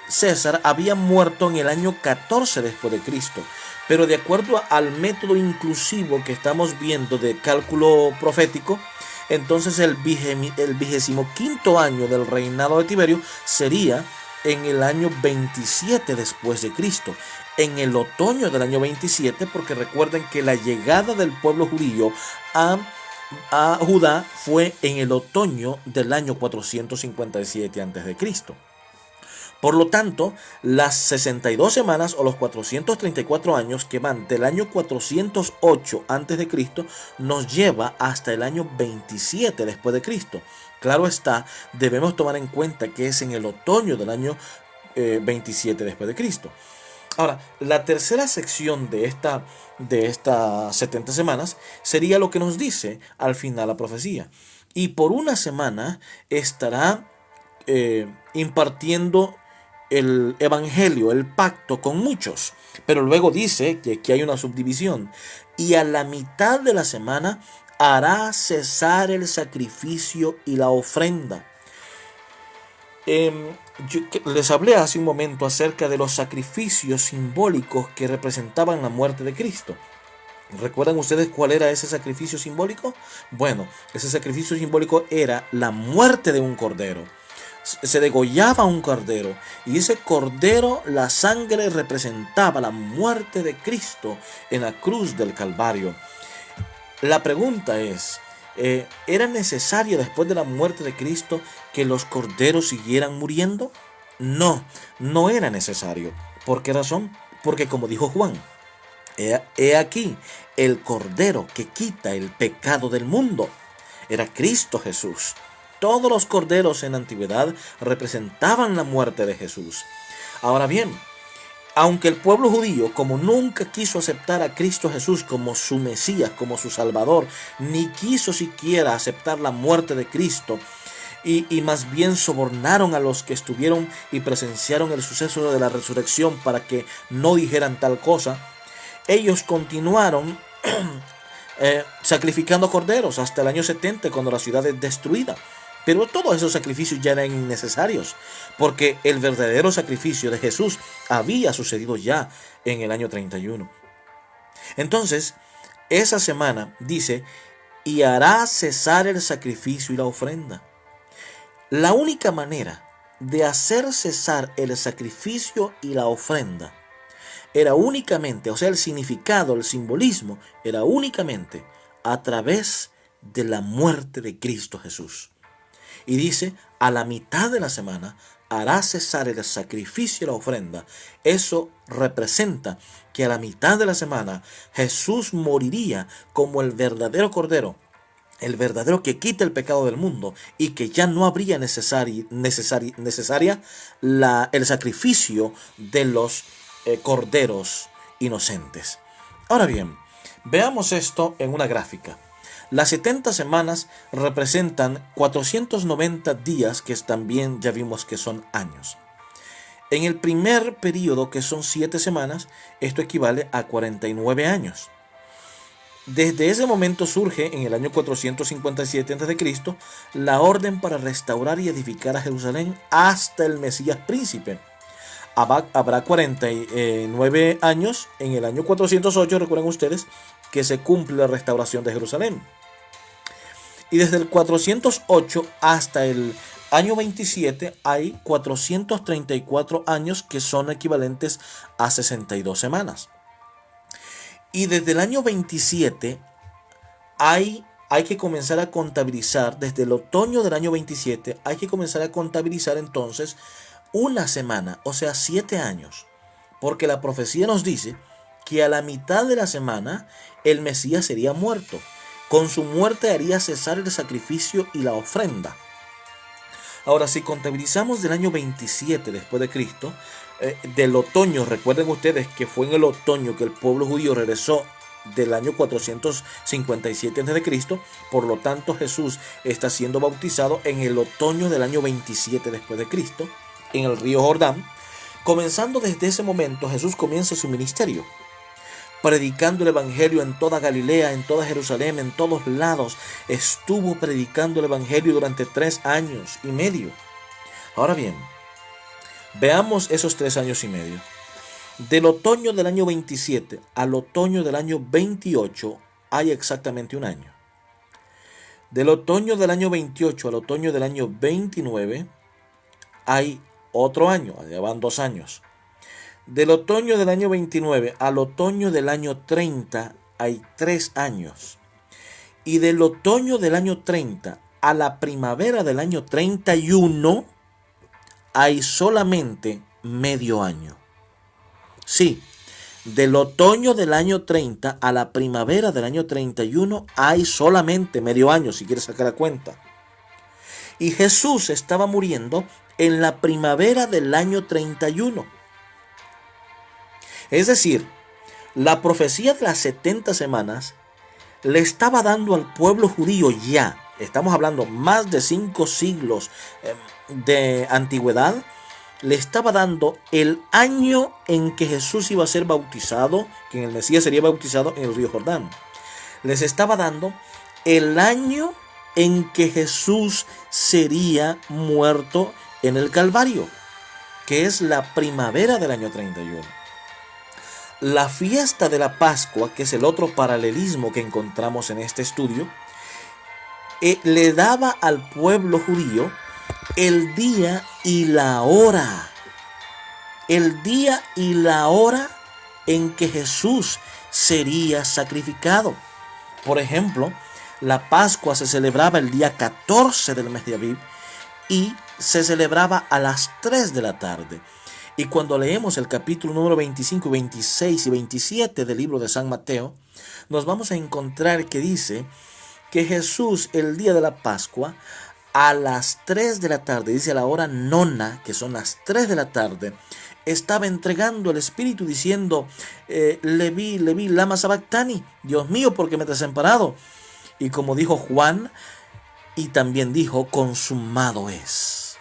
César, había muerto en el año 14 después de Cristo. Pero de acuerdo al método inclusivo que estamos viendo de cálculo profético, entonces el 25º año del reinado de Tiberio sería en el año 27 después de Cristo, en el otoño del año 27, porque recuerden que la llegada del pueblo judío a Judá fue en el otoño del año 457 a.C. Por lo tanto, las 62 semanas o los 434 años que van del año 408 a.C. nos lleva hasta el año 27 después de Cristo. Claro está, debemos tomar en cuenta que es en el otoño del año 27 después de Cristo. Ahora, la tercera sección de estas 70 semanas sería lo que nos dice al final la profecía. Y por una semana estará impartiendo el evangelio, el pacto con muchos. Pero luego dice que aquí hay una subdivisión. Y a la mitad de la semana hará cesar el sacrificio y la ofrenda. Les hablé hace un momento acerca de los sacrificios simbólicos que representaban la muerte de Cristo. ¿Recuerdan ustedes cuál era ese sacrificio simbólico? Bueno, ese sacrificio simbólico era la muerte de un cordero. Se degollaba un cordero y ese cordero, la sangre representaba la muerte de Cristo en la cruz del Calvario. La pregunta es, ¿era necesario después de la muerte de Cristo que los corderos siguieran muriendo? No, no era necesario. ¿Por qué razón? Porque como dijo Juan, he aquí el cordero que quita el pecado del mundo. Era Cristo Jesús. Todos los corderos en la antigüedad representaban la muerte de Jesús. Ahora bien, aunque el pueblo judío, como nunca quiso aceptar a Cristo Jesús como su Mesías, como su Salvador, ni quiso siquiera aceptar la muerte de Cristo, y más bien sobornaron a los que estuvieron y presenciaron el suceso de la resurrección para que no dijeran tal cosa, ellos continuaron sacrificando corderos hasta el año 70, cuando la ciudad es destruida. Pero todos esos sacrificios ya eran innecesarios, porque el verdadero sacrificio de Jesús había sucedido ya en el año 31. Entonces, esa semana dice, y hará cesar el sacrificio y la ofrenda. La única manera de hacer cesar el sacrificio y la ofrenda era únicamente, o sea, el significado, el simbolismo, era únicamente a través de la muerte de Cristo Jesús. Y dice, a la mitad de la semana hará cesar el sacrificio y la ofrenda. Eso representa que a la mitad de la semana Jesús moriría como el verdadero cordero, el verdadero que quita el pecado del mundo, y que ya no habría necesaria el sacrificio de los corderos inocentes. Ahora bien, veamos esto en una gráfica. Las 70 semanas representan 490 días, que también ya vimos que son años. En el primer periodo, que son 7 semanas, esto equivale a 49 años. Desde ese momento surge, en el año 457 a.C., la orden para restaurar y edificar a Jerusalén hasta el Mesías príncipe. Habrá 49 años en el año 408, recuerden ustedes, que se cumple la restauración de Jerusalén. Y desde el 408 hasta el año 27 hay 434 años, que son equivalentes a 62 semanas. Y desde el año 27 hay que comenzar a contabilizar, desde el otoño del año 27, hay que comenzar a contabilizar entonces una semana, o sea, 7 años. Porque la profecía nos dice que a la mitad de la semana el Mesías sería muerto. Con su muerte haría cesar el sacrificio y la ofrenda. Ahora, si contabilizamos del año 27 después de Cristo, del otoño, recuerden ustedes que fue en el otoño que el pueblo judío regresó del año 457 a.C., por lo tanto Jesús está siendo bautizado en el otoño del año 27 después de Cristo, en el río Jordán. Comenzando desde ese momento, Jesús comienza su ministerio, predicando el evangelio en toda Galilea, en toda Jerusalén, en todos lados. Estuvo predicando el evangelio durante 3 años y medio. Ahora bien, veamos esos 3 años y medio. Del otoño del año 27 al otoño del año 28 hay exactamente un año. Del otoño del año 28 al otoño del año 29 hay otro año, ya van 2 años. Del otoño del año 29 al otoño del año 30 hay 3 años. Y del otoño del año 30 a la primavera del año 31 hay solamente medio año. Sí, del otoño del año 30 a la primavera del año 31 hay solamente medio año, si quieres sacar la cuenta. Y Jesús estaba muriendo en la primavera del año 31. Es decir, la profecía de las 70 semanas le estaba dando al pueblo judío ya, estamos hablando más de 5 siglos de antigüedad, le estaba dando el año en que Jesús iba a ser bautizado, que en el Mesías sería bautizado en el río Jordán. Les estaba dando el año en que Jesús sería muerto en el Calvario, que es la primavera del año 31. La fiesta de la Pascua, que es el otro paralelismo que encontramos en este estudio, le daba al pueblo judío el día y la hora. El día y la hora en que Jesús sería sacrificado. Por ejemplo, la Pascua se celebraba el día 14 del mes de Aviv y se celebraba a las 3 de la tarde. Y cuando leemos el capítulo número 25, 26 y 27 del libro de San Mateo, nos vamos a encontrar que dice que Jesús el día de la Pascua a las 3 de la tarde, dice a la hora nona, que son las 3 de la tarde, estaba entregando el Espíritu diciendo, Leví, Leví, lama sabactani, Dios mío, ¿por qué me has desamparado? Y como dijo Juan, y también dijo, consumado es.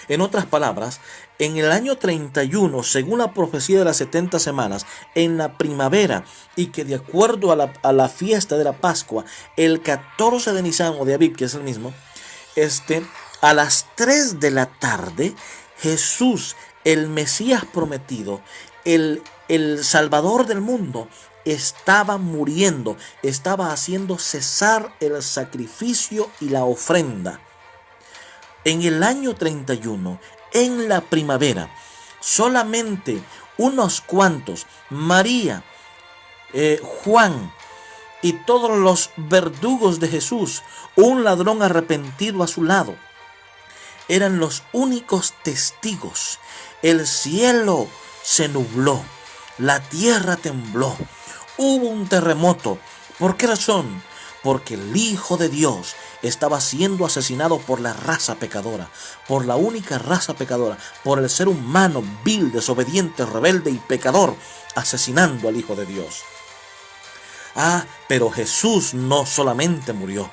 En otras palabras, en el año 31, según la profecía de las 70 semanas, en la primavera, y que de acuerdo a la fiesta de la Pascua, el 14 de Nisan o de Aviv, que es el mismo, a las 3 de la tarde, Jesús, el Mesías prometido, el Salvador del mundo, estaba muriendo, estaba haciendo cesar el sacrificio y la ofrenda. En el año 31, en la primavera, solamente unos cuantos, María, Juan y todos los verdugos de Jesús, un ladrón arrepentido a su lado, eran los únicos testigos. El cielo se nubló, la tierra tembló, hubo un terremoto. ¿Por qué razón? Porque el Hijo de Dios estaba siendo asesinado por la raza pecadora, por la única raza pecadora, por el ser humano vil, desobediente, rebelde y pecador, asesinando al Hijo de Dios. Pero Jesús no solamente murió.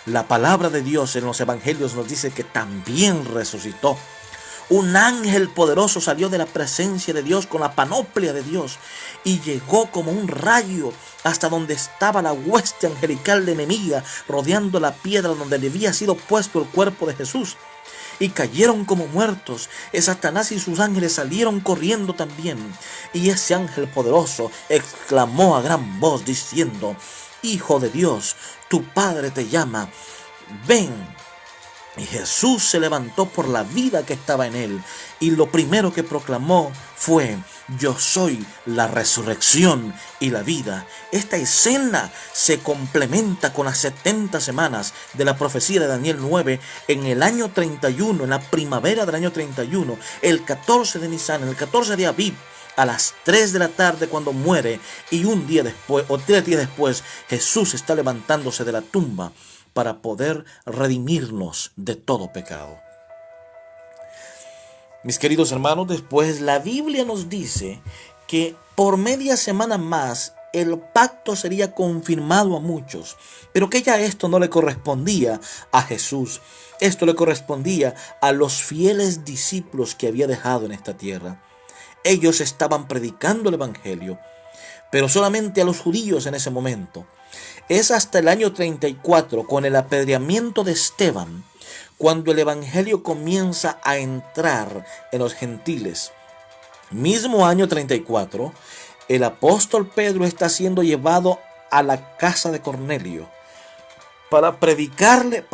La palabra de Dios en los evangelios nos dice que también resucitó. Un ángel poderoso salió de la presencia de Dios con la panoplia de Dios y llegó como un rayo hasta donde estaba la hueste angelical enemiga, rodeando la piedra donde le había sido puesto el cuerpo de Jesús. Y cayeron como muertos. Satanás y sus ángeles salieron corriendo también. Y ese ángel poderoso exclamó a gran voz diciendo, Hijo de Dios, tu Padre te llama, ven. Y Jesús se levantó por la vida que estaba en él. Y lo primero que proclamó fue, yo soy la resurrección y la vida. Esta escena se complementa con las 70 semanas de la profecía de Daniel 9 en el año 31, en la primavera del año 31, el 14 de Nisan, el 14 de Aviv, a las 3 de la tarde cuando muere, y un día después, o 3 días después, Jesús está levantándose de la tumba para poder redimirnos de todo pecado. Mis queridos hermanos, después la Biblia nos dice que por media semana más el pacto sería confirmado a muchos, pero que ya esto no le correspondía a Jesús. Esto le correspondía a los fieles discípulos que había dejado en esta tierra. Ellos estaban predicando el Evangelio, pero solamente a los judíos en ese momento. Es hasta el año 34, con el apedreamiento de Esteban, cuando el Evangelio comienza a entrar en los gentiles. Mismo año 34, el apóstol Pedro está siendo llevado a la casa de Cornelio para predicarle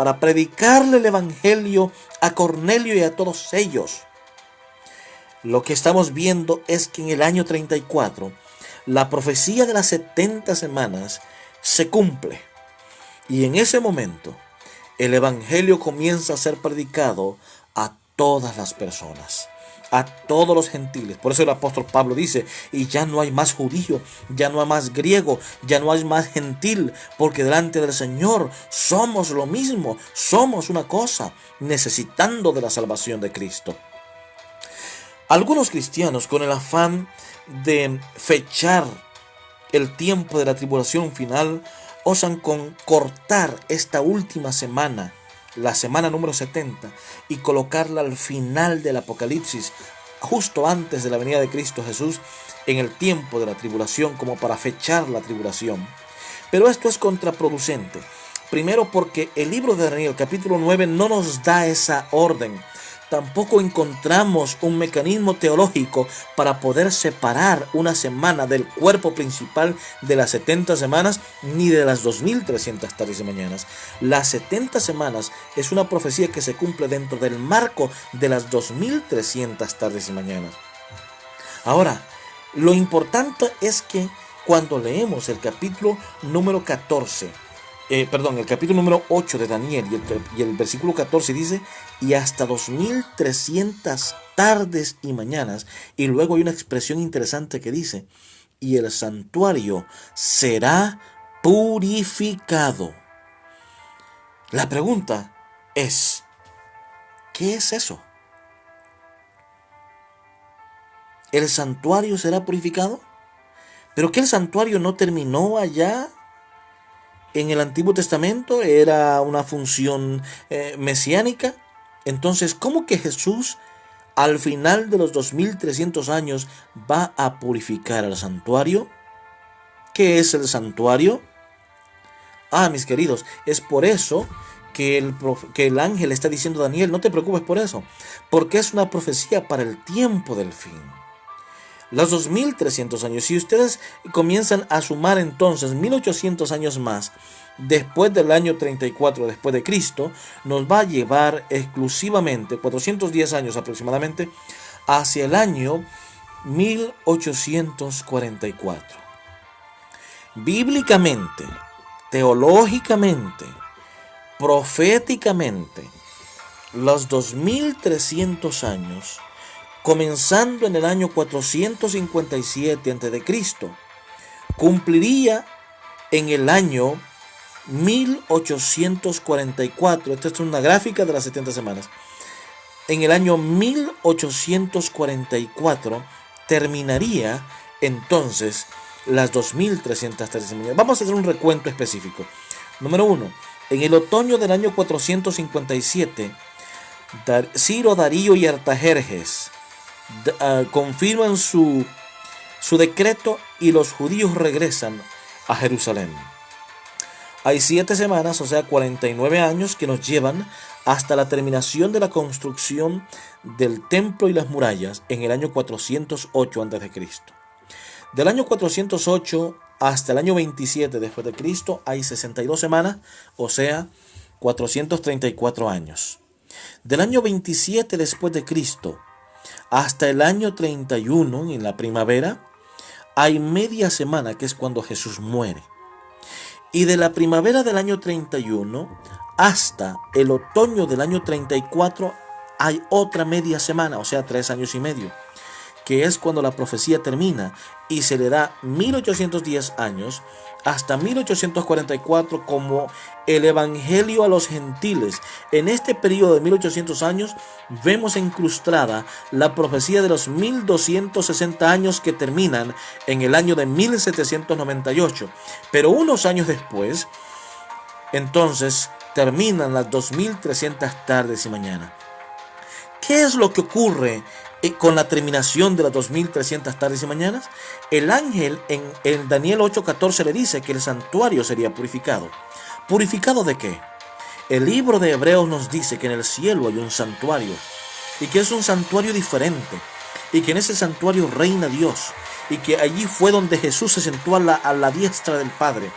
el Evangelio a Cornelio y a todos ellos. Lo que estamos viendo es que en el año 34, la profecía de las 70 semanas se cumple. Y en ese momento, el Evangelio comienza a ser predicado a todas las personas, a todos los gentiles. Por eso el apóstol Pablo dice, y ya no hay más judío, ya no hay más griego, ya no hay más gentil, porque delante del Señor somos lo mismo, somos una cosa, necesitando de la salvación de Cristo. Algunos cristianos, con el afán de fechar el tiempo de la tribulación final, osan con cortar esta última semana, la semana número 70, y colocarla al final del Apocalipsis, justo antes de la venida de Cristo Jesús, en el tiempo de la tribulación, como para fechar la tribulación. Pero esto es contraproducente. Primero, porque el libro de Daniel, capítulo 9, no nos da esa orden. Tampoco encontramos un mecanismo teológico para poder separar una semana del cuerpo principal de las 70 semanas, ni de las 2300 tardes y mañanas. Las 70 semanas es una profecía que se cumple dentro del marco de las 2300 tardes y mañanas. Ahora, lo importante es que cuando leemos el capítulo número 14, el capítulo número 8 de Daniel y el versículo 14 dice, y hasta 2300 tardes y mañanas, y luego hay una expresión interesante que dice, y el santuario será purificado. La pregunta es, ¿qué es eso? ¿El santuario será purificado? ¿Pero que el santuario no terminó allá en el Antiguo Testamento? Era una función mesiánica. Entonces, ¿cómo que Jesús al final de los 2300 años va a purificar el santuario? ¿Qué es el santuario? Mis queridos, es por eso que el ángel está diciendo a Daniel, no te preocupes por eso, porque es una profecía para el tiempo del fin. Los 2300 años, si ustedes comienzan a sumar entonces 1800 años más, después del año 34 después de Cristo, nos va a llevar exclusivamente 410 años aproximadamente hacia el año 1844. Bíblicamente, teológicamente, proféticamente, los 2300 años, comenzando en el año 457 a.C., cumpliría en el año 1844. Esta es una gráfica de las 70 semanas. En el año 1844 terminaría entonces las 2300 semanas. Vamos a hacer un recuento específico. Número 1. En el otoño del año 457, Ciro, Darío y Artajerjes confirman su decreto y los judíos regresan a Jerusalén. Hay 7 semanas, o sea 49 años, que nos llevan hasta la terminación de la construcción del templo y las murallas en el año 408 a.C. Del año 408 hasta el año 27 después de Cristo hay 62 semanas, o sea 434 años. Del año 27 después de Cristo hasta el año 31, en la primavera, hay media semana, que es cuando Jesús muere. Y de la primavera del año 31 hasta el otoño del año 34 hay otra media semana, o sea 3 años y medio, que es cuando la profecía termina, y se le da 1810 años hasta 1844 como el Evangelio a los gentiles. En este periodo de 1800 años vemos incrustada la profecía de los 1260 años que terminan en el año de 1798. Pero unos años después, entonces, terminan las 2300 tardes y mañanas. ¿Qué es lo que ocurre con la terminación de las 2300 tardes y mañanas? El ángel en Daniel 8:14 le dice que el santuario sería purificado. ¿Purificado de qué? El libro de Hebreos nos dice que en el cielo hay un santuario, y que es un santuario diferente, y que en ese santuario reina Dios, y que allí fue donde Jesús se sentó a la diestra del Padre.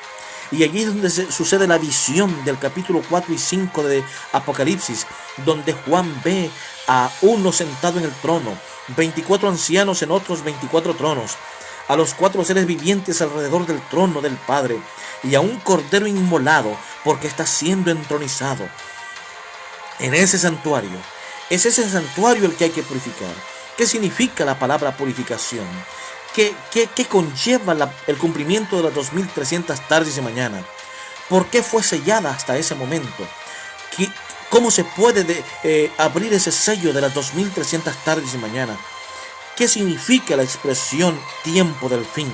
Y allí es donde sucede la visión del capítulo 4 y 5 de Apocalipsis, donde Juan ve a uno sentado en el trono, 24 ancianos en otros 24 tronos, a los 4 seres vivientes alrededor del trono del Padre, y a un cordero inmolado porque está siendo entronizado. En ese santuario, es ese santuario el que hay que purificar. ¿Qué significa la palabra purificación? ¿Qué conlleva el cumplimiento de las 2300 tardes y mañanas? ¿Por qué fue sellada hasta ese momento? ¿Cómo se puede abrir ese sello de las 2300 tardes y mañanas? ¿Qué significa la expresión tiempo del fin?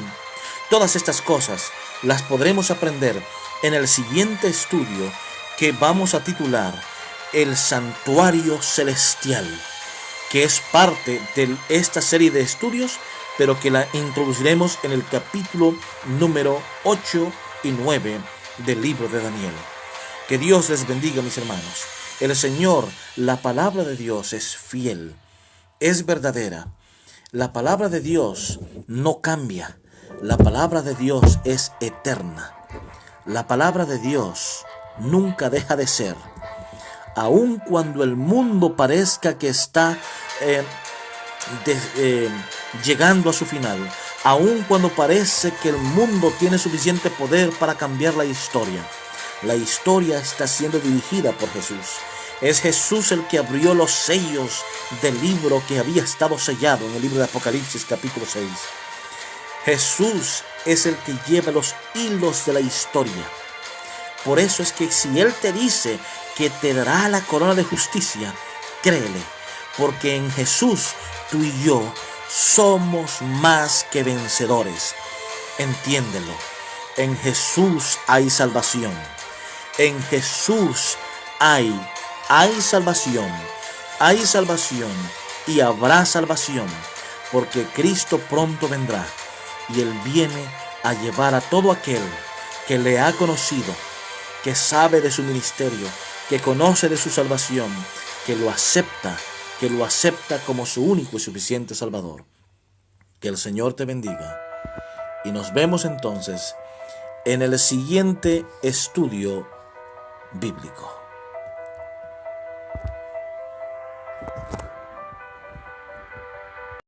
Todas estas cosas las podremos aprender en el siguiente estudio, que vamos a titular El Santuario Celestial, que es parte de esta serie de estudios, pero que la introduciremos en el capítulo número 8 y 9 del libro de Daniel. Que Dios les bendiga, mis hermanos. El Señor, la palabra de Dios es fiel, es verdadera. La palabra de Dios no cambia. La palabra de Dios es eterna. La palabra de Dios nunca deja de ser. Aun cuando el mundo parezca que está llegando a su final, aun cuando parece que el mundo tiene suficiente poder para cambiar la historia está siendo dirigida por Jesús. Es Jesús el que abrió los sellos del libro que había estado sellado en el libro de Apocalipsis capítulo 6. Jesús es el que lleva los hilos de la historia. Por eso es que si Él te dice que te dará la corona de justicia, créele, porque en Jesús tú y yo somos más que vencedores. Entiéndelo, en Jesús hay salvación. En Jesús hay salvación y habrá salvación, porque Cristo pronto vendrá y Él viene a llevar a todo aquel que le ha conocido, que sabe de su ministerio, que conoce de su salvación, que lo acepta como su único y suficiente Salvador. Que el Señor te bendiga y nos vemos entonces en el siguiente estudio bíblico.